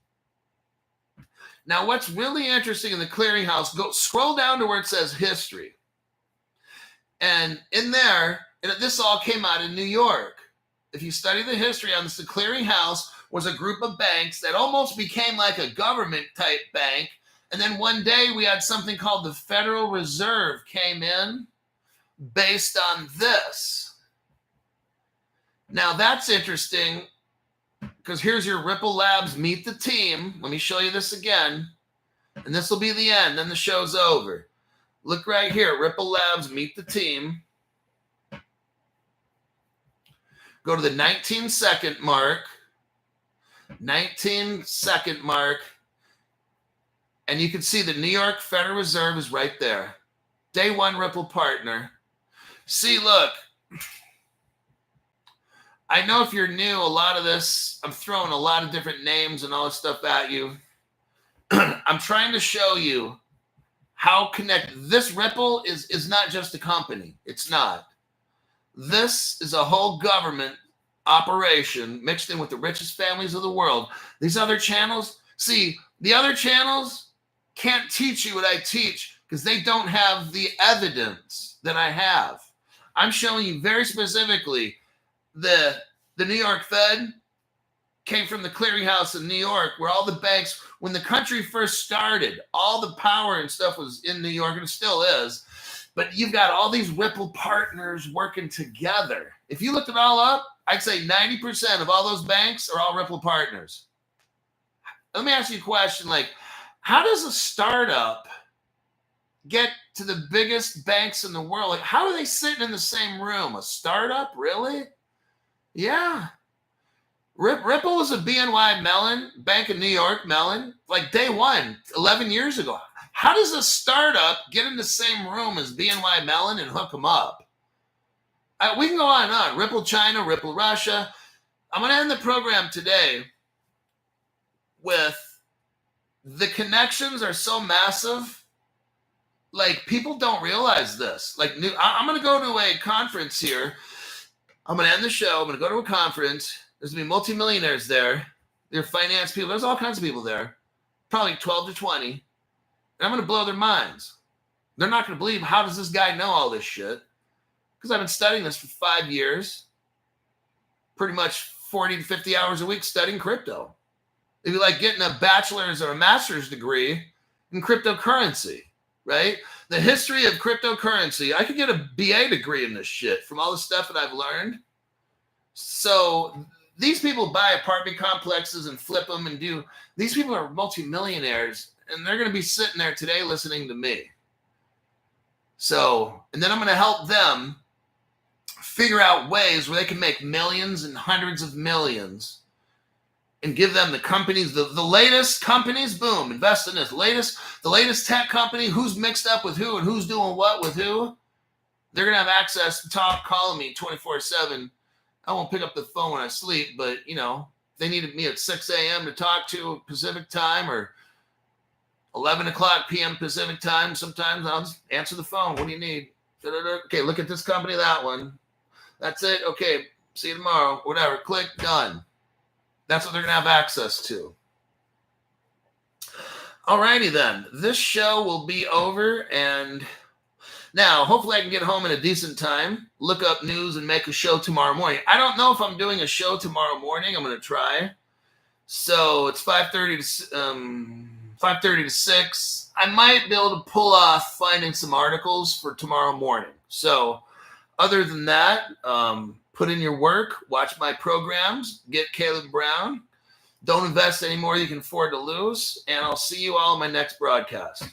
Now, what's really interesting in the clearinghouse, scroll down to where it says history. And in there, this all came out in New York. If you study the history on this, the clearinghouse was a group of banks that almost became like a government type bank. And then one day we had something called the Federal Reserve came in based on this. Now that's interesting because here's your Ripple Labs Meet the Team. Let me show you this again. And this will be the end. Then the show's over. Look right here, Ripple Labs Meet the Team. Go to the 19-second mark. 19-second mark. And you can see the New York Federal Reserve is right there. Day one Ripple partner. See, look. I know if you're new, a lot of this, I'm throwing a lot of different names and all this stuff at you. I'm trying to show you how this Ripple is not just a company. It's not. This is a whole government operation mixed in with the richest families of the world. These other channels, see, the other channels can't teach you what I teach because they don't have the evidence that I have. I'm showing you very specifically the New York Fed came from the clearinghouse in New York where all the banks, when the country first started, all the power and stuff was in New York and it still is. But you've got all these Ripple partners working together. If you looked it all up, I'd say 90% of all those banks are all Ripple partners. Let me ask you a question. Like, how does a startup get to the biggest banks in the world? Like, how are they sitting in the same room? A startup? Really? Yeah. Ripple was a BNY Mellon, Bank of New York Mellon, like day one, 11 years ago. How does a startup get in the same room as BNY Mellon and hook them up? We can go on and on. Ripple China, Ripple Russia. I'm going to end the program today with the connections are so massive. Like, people don't realize this. Like, I'm going to go to a conference here. I'm going to end the show. I'm going to go to a conference. There's going to be multimillionaires there. There are finance people. There's all kinds of people there. Probably 12 to 20. And I'm going to blow their minds. They're not going to believe, how does this guy know all this shit? Because I've been studying this for 5 years. pretty much 40 to 50 hours a week studying crypto. It'd be like getting a bachelor's or a master's degree in cryptocurrency, right? The history of cryptocurrency. I could get a BA degree in this shit from all the stuff that I've learned. So these people buy apartment complexes and flip them and do. These people are multimillionaires, and they're going to be sitting there today listening to me. So, and then I'm going to help them figure out ways where they can make millions and hundreds of millions, and give them the companies, the latest companies, boom, invest in this the latest tech company, who's mixed up with who and who's doing what with who. They're going to have access to talk, calling me 24/7. I won't pick up the phone when I sleep, but, you know, they needed me at 6 a.m. to talk to Pacific time, or 11 o'clock p.m. Pacific time. Sometimes I'll just answer the phone. What do you need? Okay, look at this company, that one. That's it. Okay, see you tomorrow. Whatever. Click, done. That's what they're going to have access to. All righty then. This show will be over, and now hopefully I can get home in a decent time, look up news, and make a show tomorrow morning. I don't know if I'm doing a show tomorrow morning. I'm going to try. So it's 5:30 to 6. I might be able to pull off finding some articles for tomorrow morning. So other than that, put in your work, watch my programs, get Caleb Brown. Don't invest any more than you can afford to lose, and I'll see you all in my next broadcast.